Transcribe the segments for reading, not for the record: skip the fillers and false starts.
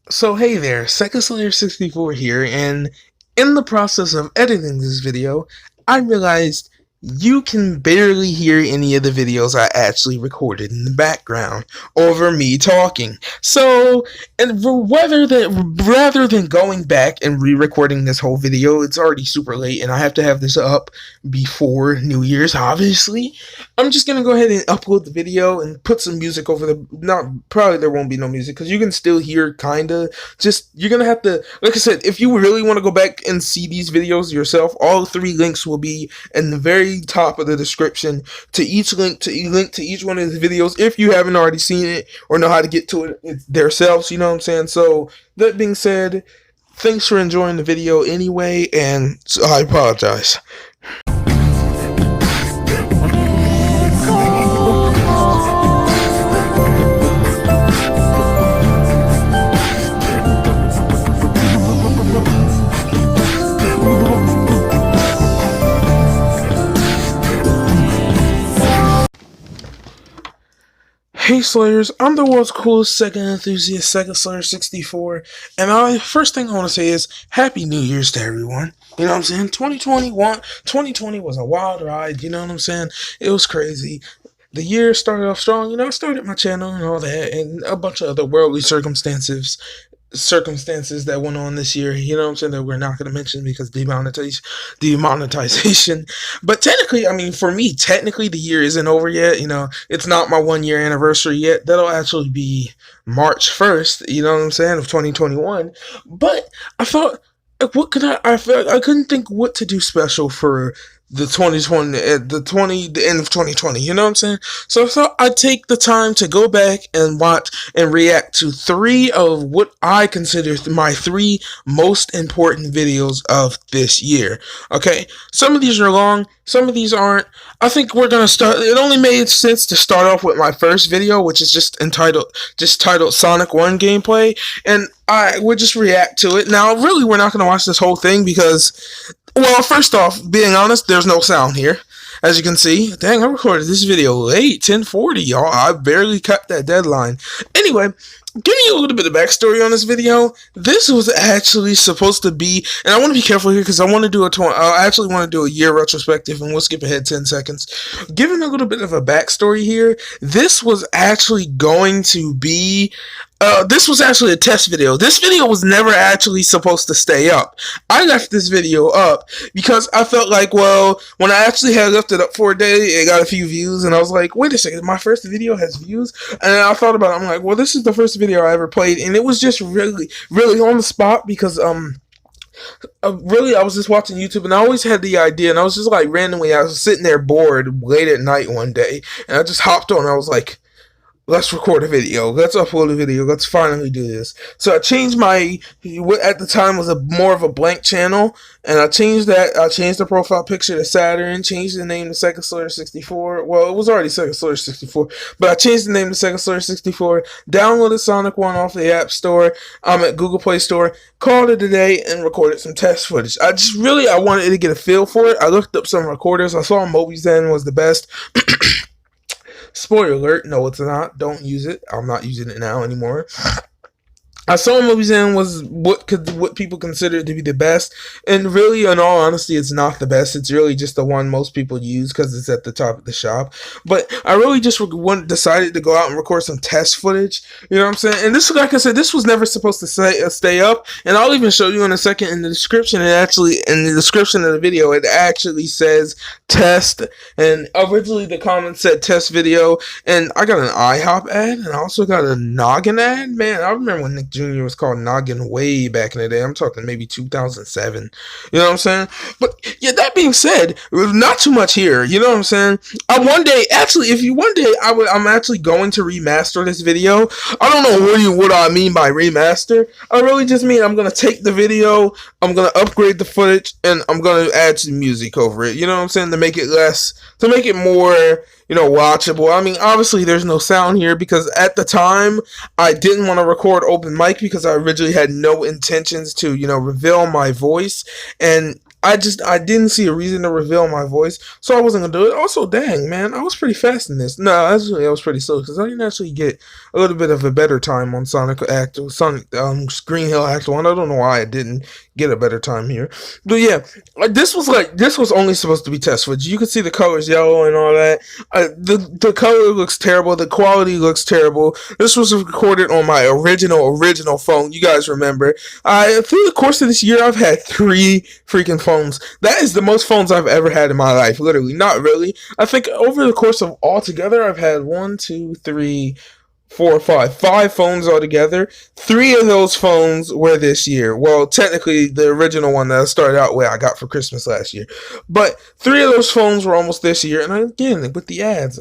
So hey there, Second Slayer 64 here, and in the process of editing this video, I realized you can barely hear any of the videos I actually recorded in the background over me talking. So, and rather than going back and re-recording this whole video, it's already super late, and I have to have this up before New Year's, obviously. I'm just gonna go ahead and upload the video and put some music over the. Not probably there won't be no music because you can still hear kinda. Just you're gonna have to, like I said, if you really want to go back and see these videos yourself, all three links will be in the very top of the description to each link to each one of the videos. If you haven't already seen it or know how to get to it themselves, you know what I'm saying. So that being said, thanks for enjoying the video anyway, and so I apologize. Hey Slayers, I'm the world's coolest second enthusiast, Second Slayer 64, and first thing I want to say is Happy New Year's to everyone. You know what I'm saying? 2020 was a wild ride, you know what I'm saying? It was crazy. The year started off strong, you know, I started my channel and all that, and a bunch of other worldly circumstances that went on this year, you know what I'm saying, that we're not going to mention because demonetization. But technically, I mean, for me, technically the year isn't over yet. You know, it's not my 1 year anniversary yet. That'll actually be March 1st, you know what I'm saying, of 2021. But I thought, what could I felt I couldn't think what to do special for the 2020, the end of 2020, you know what I'm saying? So I thought I'd take the time to go back and watch and react to three of what I consider my three most important videos of this year. Okay, some of these are long, some of these aren't. I think we're gonna start. It only made sense to start off with my first video, which is just titled Sonic 1 gameplay, and I would just react to it. Now, really, we're not gonna watch this whole thing because, well, first off, being honest, there's no sound here. As you can see, dang, I recorded this video late, 10:40, y'all. I barely cut that deadline. Anyway, giving you a little bit of backstory on this video. This was actually supposed to be, and I want to be careful here because I want to do I actually want to do a year retrospective, and we'll skip ahead 10 seconds. Giving a little bit of a backstory here, this was actually going to be this was actually a test video. This video was never actually supposed to stay up. I left this video up because I felt like, well, when I actually had left it up for a day, it got a few views, and I was like, wait a second, my first video has views? And I thought about it, I'm like, well, this is the first video I ever played, and it was just really, really on the spot because, really, I was just watching YouTube, and I always had the idea, and I was just like, randomly, I was sitting there bored late at night one day, and I just hopped on, and I was like, let's record a video. Let's upload a video. Let's finally do this. So I changed what at the time was more of a blank channel, and I changed that. I changed the profile picture to Saturn, changed the name to Second Slayer 64. Well, it was already Second Slayer 64, but I changed the name to Second Slayer 64, downloaded Sonic 1 off the App Store, at Google Play Store, called it a day, and recorded some test footage. I wanted to get a feel for it. I looked up some recorders. I saw Mobizen was the best. Spoiler alert, no it's not. Don't use it. I'm not using it now anymore. I saw Mobizen was what people consider to be the best, and really, in all honesty, it's not the best. It's really just the one most people use because it's at the top of the shop. But I really just decided to go out and record some test footage. You know what I'm saying? And this, like I said, this was never supposed to stay up. And I'll even show you in a second in the description. In the description of the video, it actually says test. And originally the comment said test video. And I got an IHOP ad, and I also got a Noggin ad. Man, I remember when Nick Jr. was called Noggin way back in the day. I'm talking maybe 2007. You know what I'm saying? But yeah, that being said, not too much here. You know what I'm saying? I'm actually going to remaster this video. I don't know what I mean by remaster. I really just mean I'm gonna take the video, I'm gonna upgrade the footage, and I'm gonna add some music over it. You know what I'm saying? To make it more, watchable. I mean, obviously there's no sound here because at the time I didn't want to record open mic because I originally had no intentions to, reveal my voice, and I didn't see a reason to reveal my voice, so I wasn't gonna do it. Also, dang man, I was pretty fast in this. No, actually, I was pretty slow because I didn't actually get a little bit of a better time on Sonic Green Hill Act One. I don't know why I didn't get a better time here, but yeah, this was only supposed to be test footage. You could see the colors yellow and all that. The color looks terrible. The quality looks terrible. This was recorded on my original phone. You guys remember? Through the course of this year, I've had 3 freaking phones. That is the most phones I've ever had in my life. Literally, not really. I think over the course of all together, I've had 5 phones altogether. 3 of those phones were this year. Well, technically, the original one that I started out with, I got for Christmas last year. But 3 of those phones were almost this year. And again, with the ads,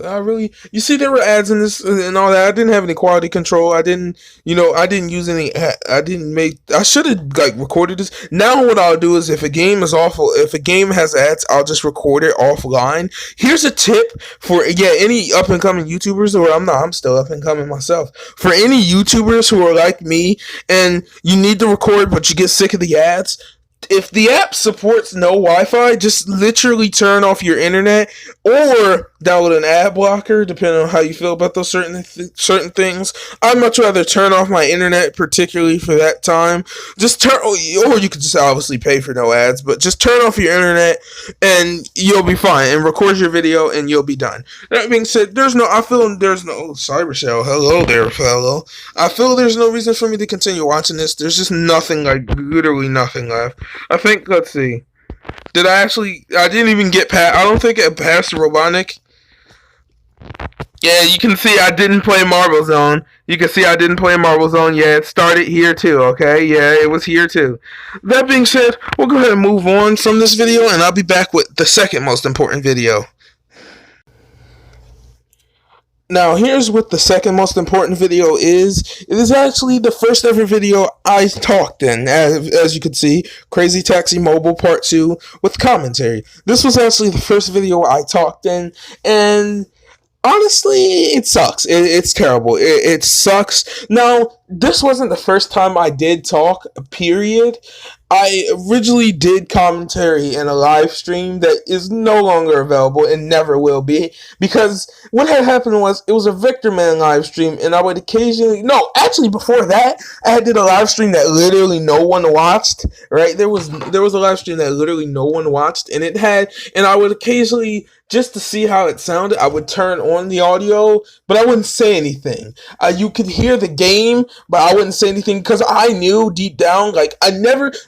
you see, there were ads in this and all that. I didn't have any quality control. I didn't use any. I should have recorded this. Now, what I'll do is, if a game is awful, if a game has ads, I'll just record it offline. Here's a tip for any up and coming YouTubers, or I'm still up and coming myself. For any YouTubers who are like me and you need to record but you get sick of the ads, if the app supports no Wi-Fi, just literally turn off your internet or download an ad blocker, depending on how you feel about those certain things. I'd much rather turn off my internet, particularly for that time. Or you could just obviously pay for no ads, but just turn off your internet and you'll be fine. And record your video and you'll be done. That being said, there's no Cybershell. Hello there, fellow. I feel there's no reason for me to continue watching this. There's just nothing, literally nothing left. I think, let's see. I didn't even get past, I don't think I passed Robotnik. Yeah, you can see I didn't play Marble Zone. Yeah, it started here too, okay? Yeah, it was here too. That being said, we'll go ahead and move on from this video, and I'll be back with the second most important video. Now, here's what the second most important video is. It is actually the first ever video I talked in, as you can see, Crazy Taxi Mobile Part 2 with commentary. This was actually the first video I talked in, and honestly, it sucks. It's terrible. It sucks. Now, this wasn't the first time I did talk, period. I originally did commentary in a live stream that is no longer available and never will be, because what had happened was it was a Victor Man live stream, and I would occasionally, no, actually before that, I did a live stream that literally no one watched, right? There was a live stream that literally no one watched, and I would occasionally, just to see how it sounded, I would turn on the audio, but I wouldn't say anything. You could hear the game, but I wouldn't say anything because I knew deep down,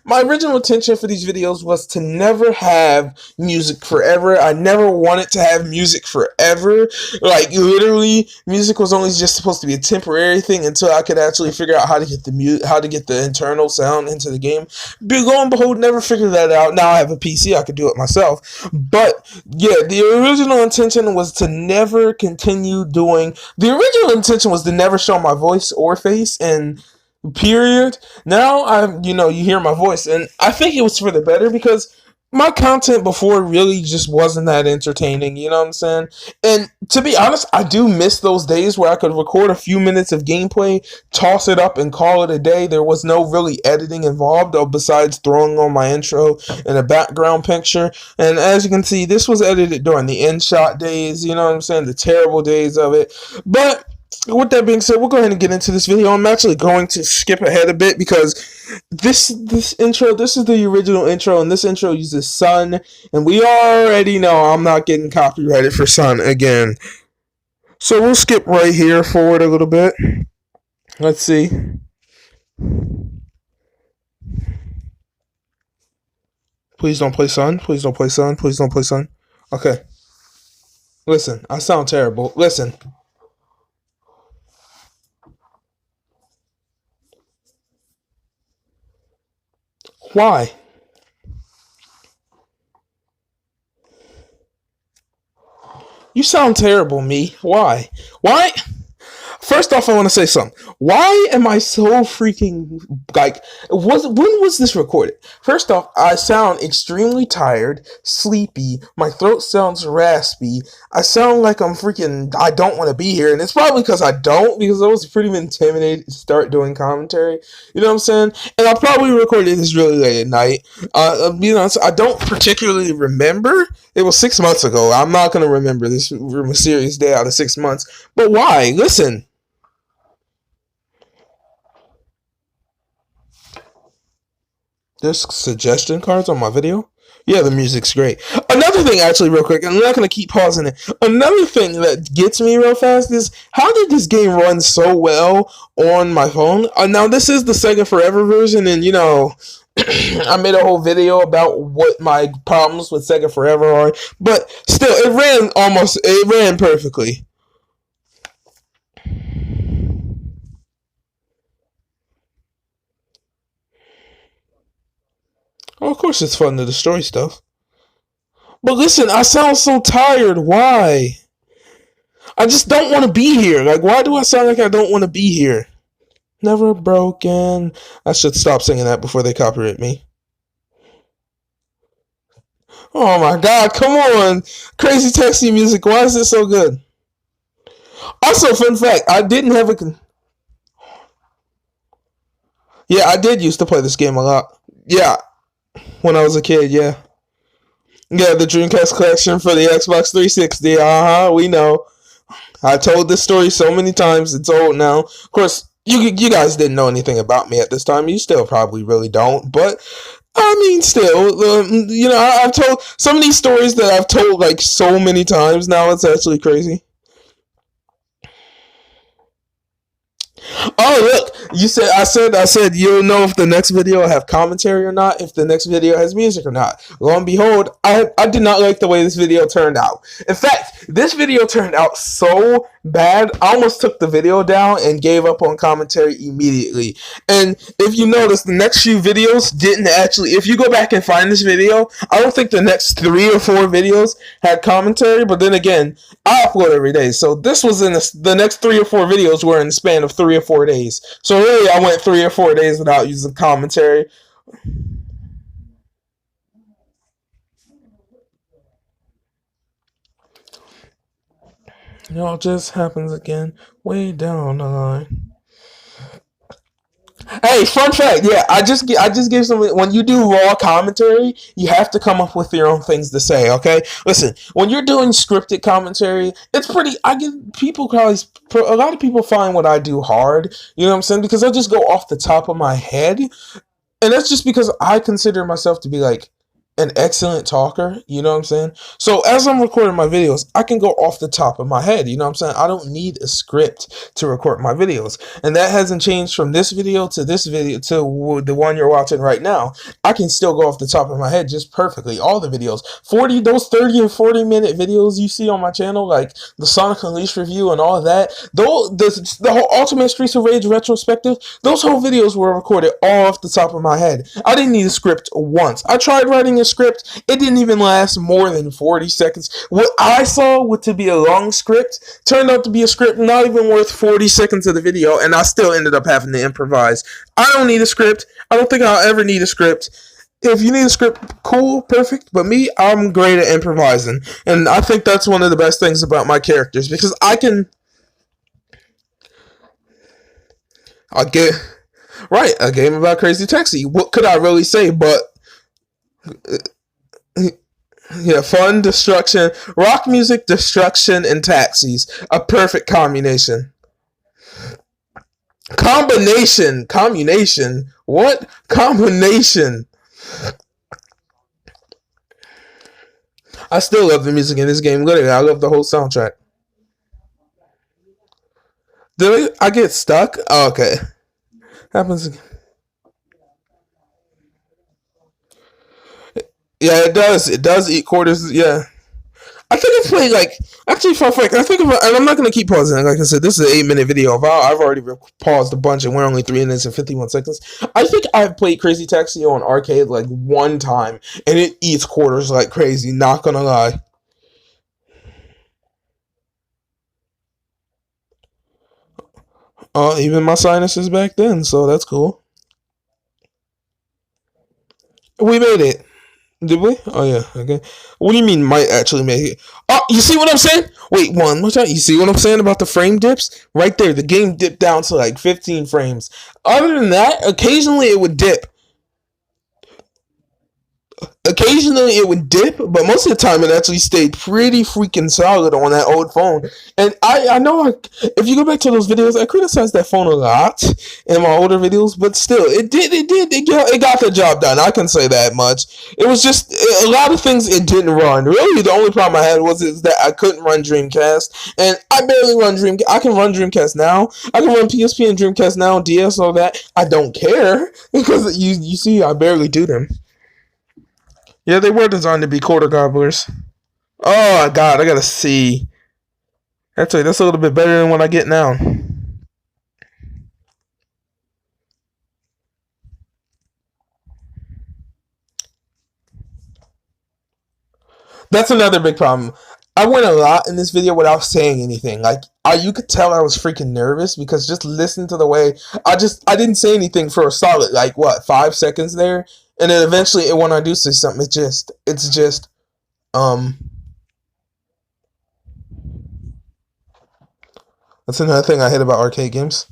my original intention for these videos was to never have music forever. I never wanted to have music forever. Literally, music was only just supposed to be a temporary thing until I could actually figure out how to get the internal sound into the game. But lo and behold, never figured that out. Now I have a PC, I could do it myself. But yeah, the original intention was to never continue doing. The original intention was to never show my voice or face, and period. Now you hear my voice, and I think it was for the better because my content before really just wasn't that entertaining, you know what I'm saying? And to be honest, I do miss those days where I could record a few minutes of gameplay, toss it up, and call it a day. There was no really editing involved, though, besides throwing on my intro and a background picture. And as you can see, this was edited during the InShot days, you know what I'm saying? The terrible days of it. But with that being said, we'll go ahead and get into this video. I'm actually going to skip ahead a bit because this intro, this is the original intro, and this intro uses Sun, and we already know I'm not getting copyrighted for Sun again. So we'll skip right here forward a little bit. Let's see. Please don't play Sun. Please don't play Sun. Please don't play Sun. Okay. Listen, I sound terrible. Listen. Why? You sound terrible, me. Why? First off, I want to say something. Why am I so freaking like? When was this recorded? First off, I sound extremely tired, sleepy. My throat sounds raspy. I sound like I'm freaking. I don't want to be here, and it's probably because I don't. Because I was pretty intimidated to start doing commentary. You know what I'm saying? And I probably recorded this really late at night. So I don't particularly remember. It was 6 months ago. I'm not gonna remember this mysterious day out of 6 months. But why? Listen. There's suggestion cards on my video. Yeah, the music's great. Another thing, actually, real quick, I'm not gonna keep pausing it. Another thing that gets me real fast is how did this game run so well on my phone? Now this is the Sega Forever version, and I made a whole video about what my problems with Sega Forever are, but still, it ran perfectly. Oh, of course, it's fun to destroy stuff. But listen, I sound so tired. Why? I just don't want to be here. Like, why do I sound like I don't want to be here? Never broken. I should stop singing that before they copyright me. Oh my god, come on. Crazy Taxi music. Why is it so good? Also, fun fact, I didn't have a. Yeah, I did used to play this game a lot. Yeah, when I was a kid, yeah. Yeah, the Dreamcast collection for the Xbox 360. We know. I told this story so many times. It's old now. Of course, you guys didn't know anything about me at this time. You still probably really don't. But I mean, still, I've told some of these stories that I've told like so many times now. It's actually crazy. Oh look, I said you'll know if the next video will have commentary or not, if the next video has music or not. Lo and behold, I did not like the way this video turned out. In fact, this video turned out so bad, I almost took the video down and gave up on commentary immediately. And if you notice, the next few videos didn't actually, if you go back and find this video, I don't think the next 3 or 4 videos had commentary, but then again, I upload every day. So this was the next 3 or 4 videos were in the span of 3 or 4 days. So really, I went 3 or 4 days without using commentary. It all just happens again, way down the line. Hey, fun fact, yeah, I just give some. When you do raw commentary, you have to come up with your own things to say. Okay, listen, when you're doing scripted commentary, it's pretty. I get people probably a lot of people find what I do hard. You know what I'm saying? Because I just go off the top of my head, and that's just because I consider myself to be like an excellent talker, you know what I'm saying? So as I'm recording my videos, I can go off the top of my head, you know what I'm saying? I don't need a script to record my videos. And that hasn't changed from this video to the one you're watching right now. I can still go off the top of my head just perfectly. All the videos, those 30 and 40-minute videos you see on my channel, like the Sonic Unleashed review and all of that, the whole Ultimate Streets of Rage retrospective, those whole videos were recorded all off the top of my head. I didn't need a script once. I tried writing a script. It didn't even last more than 40 seconds. What I saw to be a long script turned out to be a script not even worth 40 seconds of the video, and I still ended up having to improvise. I don't need a script. I don't think I'll ever need a script. If you need a script, cool, perfect. But me, I'm great at improvising. And I think that's one of the best things about my characters, because I get right, a game about Crazy Taxi. What could I really say but yeah, fun, destruction, rock music, destruction, and taxis. A perfect combination. Combination. What? Combination. I still love the music in this game. Literally, I love the whole soundtrack. Did I get stuck? Oh, okay. Happens. Yeah, it does. It does eat quarters. Yeah. I think I played like actually fun fact. I think and I'm not gonna keep pausing. Like I said, this is an 8 minute video. I've already paused a bunch, and we're only 3 minutes and 51 seconds. I think I've played Crazy Taxi on arcade like one time, and it eats quarters like crazy. Not gonna lie. Oh, even my sinuses back then, so that's cool. We made it. Did we? Oh yeah, okay. What do you mean might actually make it? Oh, you see what I'm saying? Wait, one more time. You see what I'm saying about the frame dips? Right there, the game dipped down to like 15 frames. Other than that, occasionally it would dip. Occasionally it would dip, but most of the time it actually stayed pretty freaking solid on that old phone. And I know if you go back to those videos, I criticized that phone a lot in my older videos, but still, it got the job done. I can say that much. It was just a lot of things it didn't run. Really, the only problem I had was is that I couldn't run Dreamcast, and I barely run Dreamcast. I can run Dreamcast now. I can run PSP and Dreamcast now, DS, all that. I don't care because you see, I barely do them. Yeah, they were designed to be quarter gobblers. Oh God, I gotta see. Actually, that's a little bit better than what I get now. That's another big problem. I went a lot in this video without saying anything. Like, you could tell I was freaking nervous because just listen to the way I didn't say anything for a solid like what 5 seconds there, and then eventually when I do say something, it's just um. That's another thing I hate about arcade games.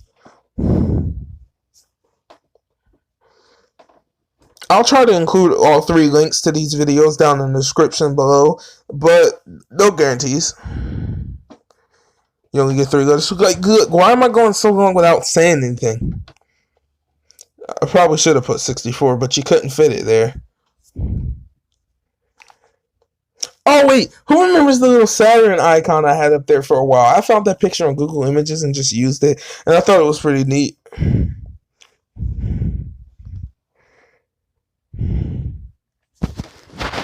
I'll try to include all three links to these videos down in the description below, but no guarantees. You only get 3 letters. Like, good. Why am I going so long without saying anything? I probably should have put 64, but you couldn't fit it there. Oh, wait. Who remembers the little Saturn icon I had up there for a while? I found that picture on Google Images and just used it, and I thought it was pretty neat.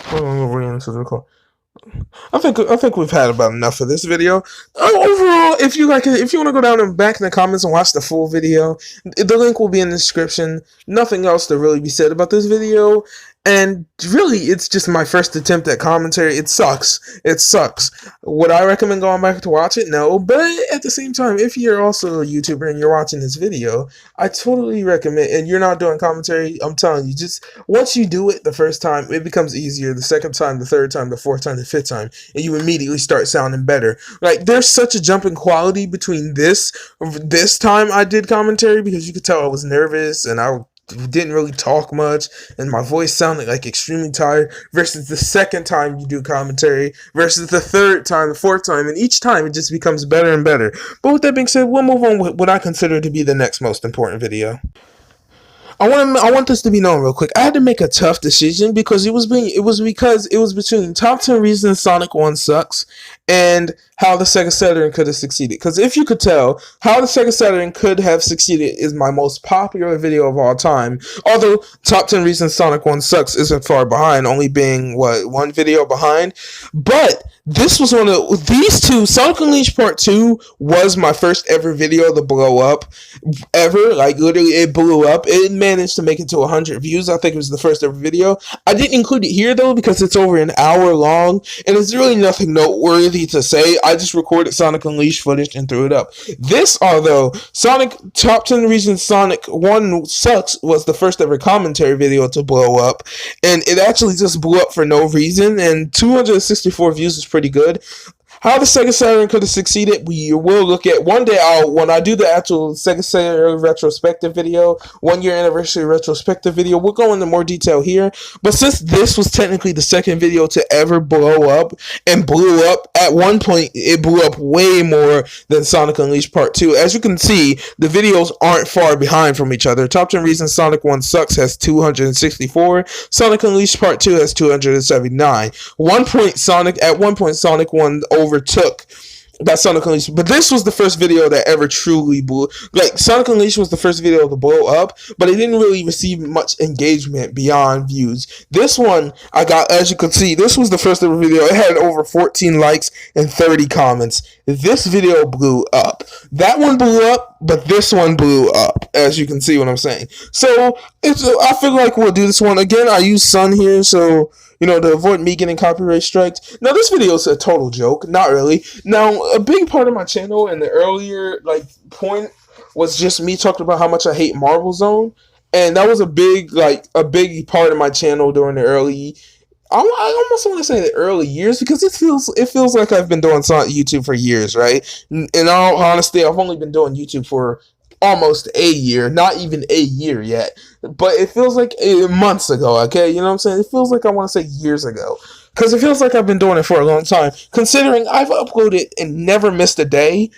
Hold on, we'll bring into the record. I think we've had about enough of this video. Overall, if you like it, if you want to go down and back in the comments and watch the full video, the link will be in the description. Nothing else to really be said about this video. And really, it's just my first attempt at commentary. It sucks. It sucks. Would I recommend going back to watch it? No. But at the same time, if you're also a YouTuber and you're watching this video, I totally recommend, and you're not doing commentary, I'm telling you, just once you do it the first time, it becomes easier. The second time, the third time, the fourth time, the fifth time, and you immediately start sounding better. Like, there's such a jump in quality between this time I did commentary because you could tell I was nervous and I didn't really talk much and my voice sounded like extremely tired versus the second time you do commentary versus the third time, the fourth time, and each time it just becomes better and better. But with that being said, we'll move on with what I consider to be the next most important video. I want this to be known real quick. I had to make a tough decision because it was between top 10 reasons Sonic 1 sucks and how the Sega Saturn could have succeeded. Because if you could tell, how the Sega Saturn could have succeeded is my most popular video of all time. Although top 10 reasons Sonic 1 sucks isn't far behind, only being one video behind. But this was one of these two. Sonic Unleashed Part 2 was my first ever video to blow up ever. Like, literally, it blew up. It managed to make it to 100 views. I think it was the first ever video. I didn't include it here though because it's over an hour long and it's really nothing noteworthy to say. I just recorded Sonic Unleashed footage and threw it up. This, although Sonic Top 10 Reasons Sonic 1 Sucks was the first ever commentary video to blow up, and it actually just blew up for no reason, and 264 views is pretty good. How the Sega Saturn could have succeeded, we will look at one day. When I do the actual Sega Saturn retrospective video, 1 year anniversary retrospective video, we'll go into more detail here. But since this was technically the second video to ever blow up, and blew up at one point, it blew up way more than Sonic Unleashed Part 2. As you can see, the videos aren't far behind from each other. Top 10 Reasons Sonic 1 Sucks has 264. Sonic Unleashed Part 2 has 279. At one point, Sonic 1 overtook that Sonic Unleashed. But this was the first video that ever truly blew. Like, Sonic Unleashed was the first video to blow up, but it didn't really receive much engagement beyond views. This one, I got, as you can see, this was the first ever video. It had over 14 likes and 30 comments. This video blew up. That one blew up, but this one blew up, as you can see what I'm saying. So, I feel like we'll do this one. Again, I use Sun here, so to avoid me getting copyright strikes. Now, this video is a total joke. Not really. Now, a big part of my channel in the earlier, point was just me talking about how much I hate Marvel Zone, and that was a big part of my channel during the early. I almost want to say the early years because it feels like I've been doing YouTube for years, right? In all honesty, I've only been doing YouTube for almost a year, not even a year yet, but it feels like months ago. Okay, you know what I'm saying? It feels like I want to say years ago because it feels like I've been doing it for a long time. Considering I've uploaded and never missed a day,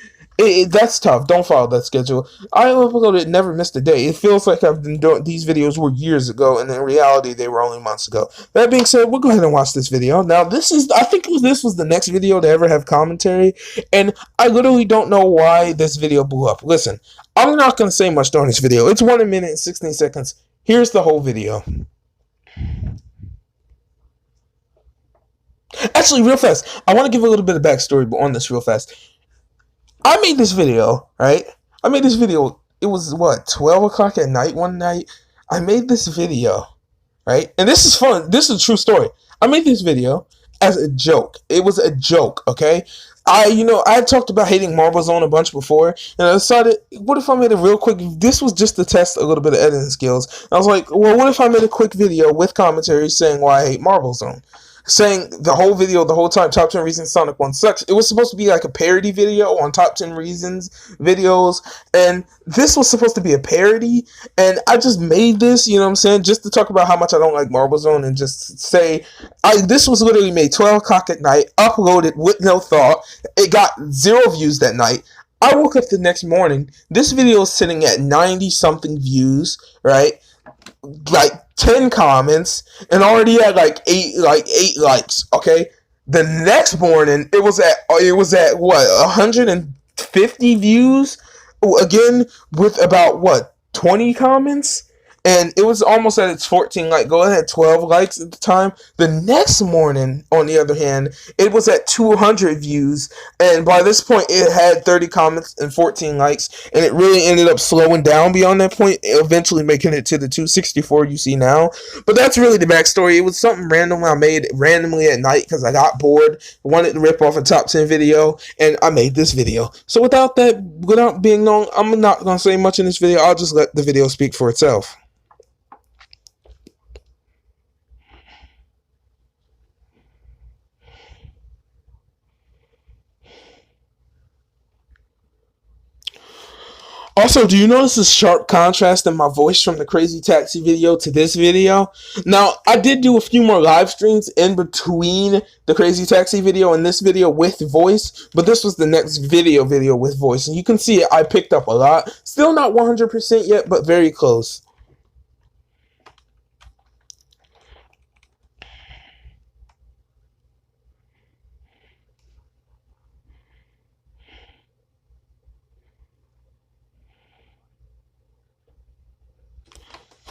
that's tough. Don't follow that schedule. I uploaded, never missed a day. It feels like I've been doing these videos were years ago, and in reality, they were only months ago. That being said, we'll go ahead and watch this video. Now, I think this was the next video to ever have commentary, and I literally don't know why this video blew up. Listen, I'm not going to say much during this video. It's 1 minute and 16 seconds. Here's the whole video. Actually, real fast, I want to give a little bit of backstory on this real fast. I made this video, right? It was what, 12 o'clock at night one night? I made this video, right? And this is fun. This is a true story. I made this video as a joke. It was a joke, okay? I had talked about hating Marvel Zone a bunch before, and I decided, what if I made a real quick, this was just to test a little bit of editing skills. I was like, well, what if I made a quick video with commentary saying why I hate Marvel Zone? Saying the whole video, the whole time, top 10 reasons Sonic 1 sucks. It was supposed to be like a parody video on top 10 reasons videos, and this was supposed to be a parody, and I just made this, you know what I'm saying, just to talk about how much I don't like Marvel Zone, and just say, this was literally made 12 o'clock at night, uploaded with no thought. It got 0 views that night. I woke up the next morning, this video is sitting at 90 something views, right? Like 10 comments, and already had like eight likes. Okay, the next morning it was at what, 150 views, again with about what, 20 comments, and it was almost at its 14 like goal. It had 12 likes at the time. The next morning, on the other hand, it was at 200 views, and by this point it had 30 comments and 14 likes, and it really ended up slowing down beyond that point, eventually making it to the 264 you see now. But that's really the backstory. It was something random I made randomly at night because I got bored, wanted to rip off a top 10 video, and I made this video. So without being known, I'm not going to say much in this video. I'll just let the video speak for itself. Also, do you notice the sharp contrast in my voice from the Crazy Taxi video to this video? Now, I did do a few more live streams in between the Crazy Taxi video and this video with voice, but this was the next video with voice. And you can see I picked up a lot. Still not 100% yet, but very close.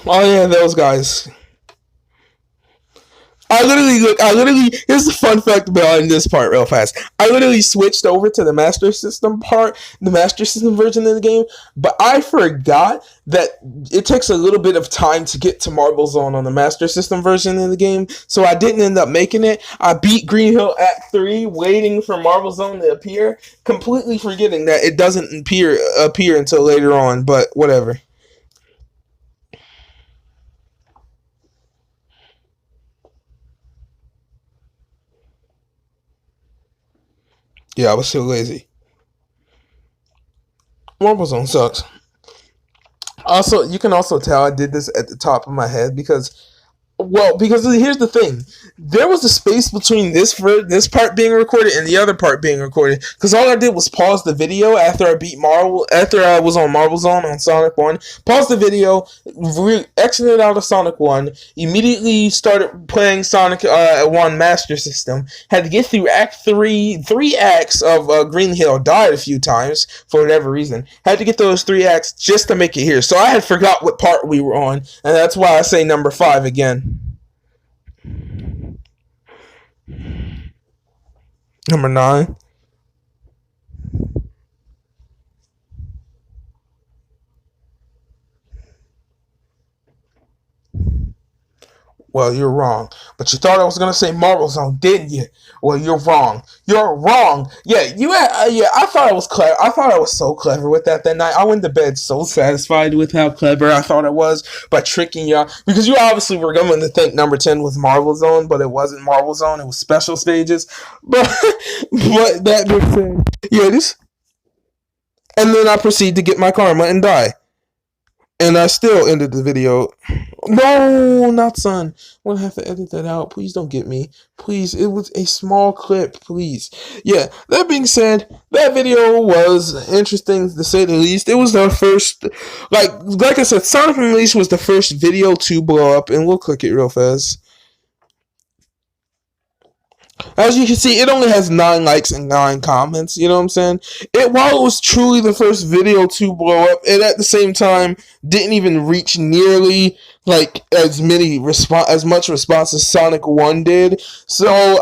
Oh yeah, those guys. Here's the fun fact about this part real fast. I literally switched over to the Master System part, the Master System version of the game, but I forgot that it takes a little bit of time to get to Marble Zone on the Master System version of the game, so I didn't end up making it. I beat Green Hill Act 3, waiting for Marble Zone to appear, completely forgetting that it doesn't appear until later on, but whatever. Yeah, I was so lazy. Marble Zone sucks. Also, you can also tell I did this at the top of my head because here's the thing. There was a space between this part being recorded and the other part being recorded. Because all I did was pause the video after I was on Marble Zone on Sonic 1. Pause the video, exited out of Sonic 1, immediately started playing Sonic 1 Master System. Had to get through Act 3 acts of Green Hill. Died a few times for whatever reason. Had to get those 3 acts just to make it here. So I had forgot what part we were on, and that's why I say number 5 again. Number 9. Well, you're wrong. But you thought I was gonna say Marble Zone, didn't you? Well, you're wrong. You're wrong. Yeah, I thought I was clever. I thought I was so clever with that night. I went to bed so satisfied with how clever I thought I was by tricking y'all. Because you obviously were going to think number 10 was Marble Zone, but it wasn't Marble Zone. It was Special Stages. But but that being said, yeah, this. And then I proceed to get my karma and die. And I still ended the video. No, not son. I'm gonna have to edit that out. Please don't get me. Please, it was a small clip. Please. Yeah. That being said, that video was interesting to say the least. It was the first, like I said, Sonic Unleashed was the first video to blow up, and we'll click it real fast. As you can see, it only has 9 likes and 9 comments. You know what I'm saying? While it was truly the first video to blow up, it at the same time didn't even reach nearly like as much response as Sonic 1 did. So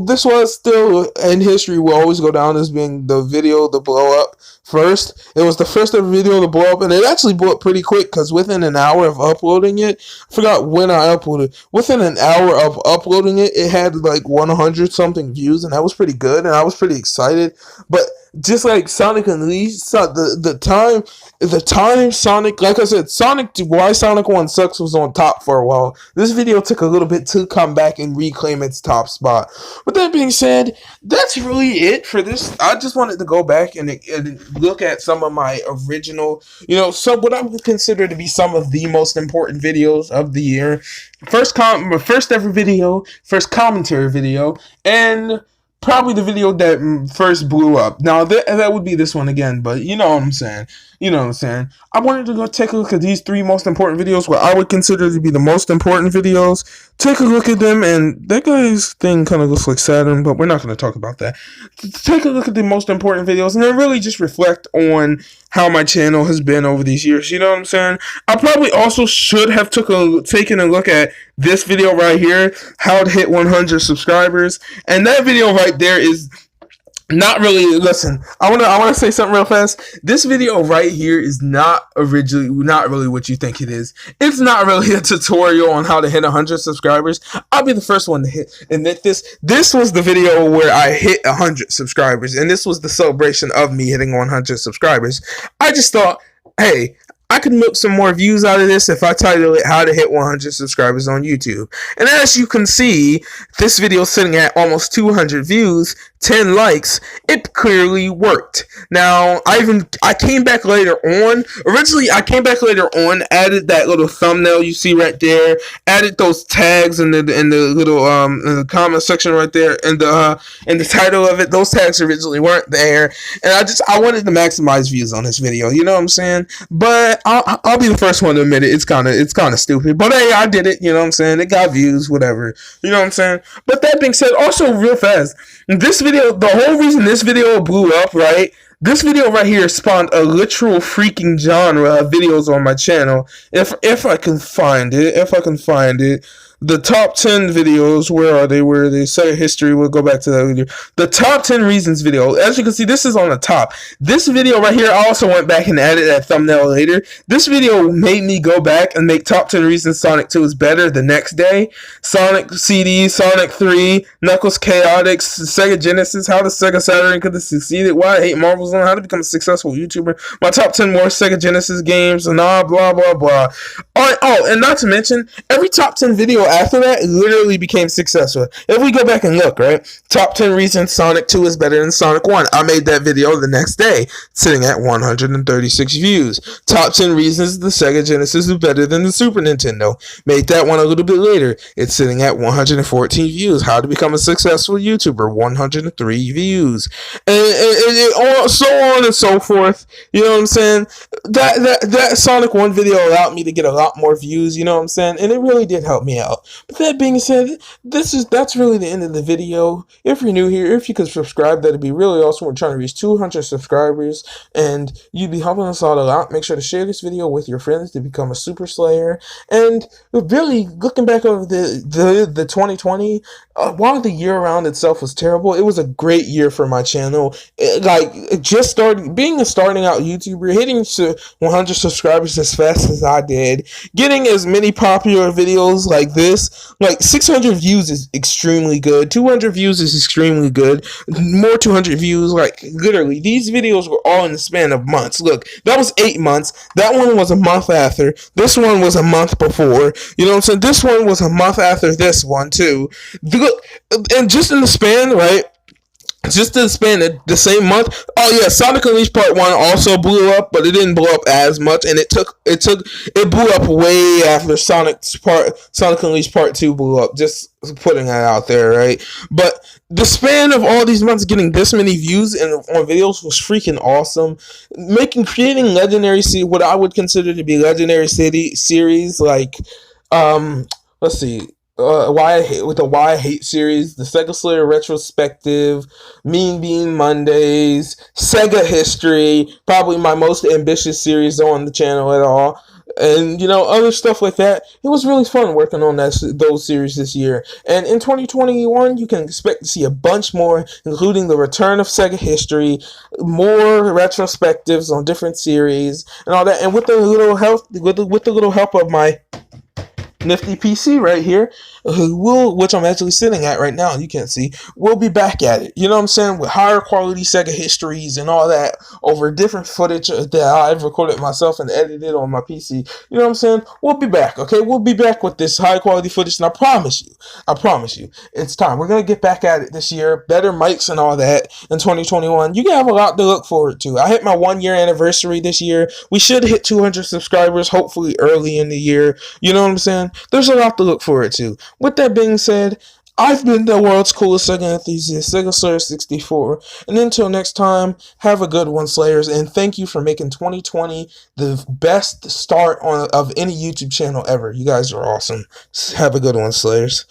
this was still in history will always go down as being the video to blow up first. It was the first ever video to blow up, and it actually blew up pretty quick because within an hour of uploading it, I forgot when I uploaded. Within an hour of uploading it, it had like 100 something views, and that was pretty good, and I was pretty excited. But just like Sonic Unleashed, the time Sonic, like I said, why Sonic 1 sucks was on top for a while. This video took a little bit to come back and reclaim its top spot. With that being said, that's really it for this. I just wanted to go back and look at some of my original, what I would consider to be some of the most important videos of the year. First ever video, first commentary video, and probably the video that first blew up. Now, that would be this one again, but you know what I'm saying. I wanted to go take a look at these 3 most important videos, what I would consider to be the most important videos. Take a look at them, and that guy's thing kind of looks like Saturn, but we're not going to talk about that. Take a look at the most important videos, and then really just reflect on how my channel has been over these years. You know what I'm saying? I probably also should have taken a look at this video right here, how to hit 100 subscribers, and that video right there is not really. Listen, I wanna say something real fast. This video right here is not really what you think it is. It's not really a tutorial on how to hit 100 subscribers. I'll be the first one to admit this. This was the video where I hit 100 subscribers, and this was the celebration of me hitting 100 subscribers. I just thought, hey, I could milk some more views out of this if I title it How to Hit 100 Subscribers on YouTube. And as you can see, this video is sitting at almost 200 views, 10 likes. It clearly worked. Now, I came back later on. Originally, I came back later on, added that little thumbnail you see right there, added those tags in the little in the comment section right there, and the title of it. Those tags originally weren't there, and I wanted to maximize views on this video. You know what I'm saying? But I'll be the first one to admit it. It's kind of stupid, but hey, I did it. You know what I'm saying? It got views, whatever. You know what I'm saying? But that being said, also real fast, the whole reason this video blew up, right? This video right here spawned a literal freaking genre of videos on my channel. If I can find it. The top 10 videos, where are they? Where they say history, we'll go back to that video. The top 10 reasons video. As you can see, this is on the top. This video right here, I also went back and added that thumbnail later. This video made me go back and make top 10 reasons Sonic 2 is better the next day. Sonic CD, Sonic 3, Knuckles Chaotix, Sega Genesis, how the Sega Saturn could have succeeded, why I hate Marble Zone, how to become a successful YouTuber, my top 10 more Sega Genesis games, and blah, blah, blah. Oh, and not to mention, every top 10 video after that, it literally became successful. If we go back and look, right? Top 10 reasons Sonic 2 is better than Sonic 1. I made that video the next day, sitting at 136 views. Top 10 reasons the Sega Genesis is better than the Super Nintendo. Made that one a little bit later. It's sitting at 114 views. How to become a successful YouTuber, 103 views. And so on and so forth. You know what I'm saying? That Sonic 1 video allowed me to get a lot more views, you know what I'm saying? And it really did help me out. But that being said, that's really the end of the video. If you're new here, if you could subscribe, that'd be really awesome. We're trying to reach 200 subscribers, and you'd be helping us out a lot. Make sure to share this video with your friends to become a Super Slayer. And really, looking back over the 2020, while the year around itself was terrible, it was a great year for my channel. Starting out YouTuber, hitting 100 subscribers as fast as I did, getting as many popular videos like this, like 600 views is extremely good. 200 views is extremely good. More 200 views, like literally, these videos were all in the span of months. Look, that was 8 months. That one was a month after. This one was a month before. You know what I'm saying? This one was a month after this one too. Look, and just in the span, right? Just to span the same month. Oh yeah, Sonic Unleashed Part 1 also blew up, but it didn't blow up as much, and it blew up way after Sonic Unleashed Part 2 blew up. Just putting that out there, right? But the span of all these months getting this many views and on videos was freaking awesome. Creating legendary what I would consider to be legendary city series like let's see, with the Why I Hate series, the Sega Slayer retrospective, Mean Bean Mondays, Sega History, probably my most ambitious series on the channel at all, and other stuff like that. It was really fun working on those series this year. And in 2021, you can expect to see a bunch more, including the return of Sega History, more retrospectives on different series, and all that. And with the little help, with the little help of my nifty PC right here, which I'm actually sitting at right now, you can't see, we'll be back at it. You know what I'm saying? With higher quality Sega histories and all that over different footage that I've recorded myself and edited on my PC. You know what I'm saying? We'll be back, okay? We'll be back with this high quality footage, and I promise you, it's time. We're going to get back at it this year. Better mics and all that in 2021. You can have a lot to look forward to. I hit my 1 year anniversary this year. We should hit 200 subscribers, hopefully early in the year. You know what I'm saying? There's a lot to look forward to. With that being said, I've been the world's coolest Sega enthusiast, Sega Slayer 64. And until next time, have a good one, Slayers. And thank you for making 2020 the best start of any YouTube channel ever. You guys are awesome. Have a good one, Slayers.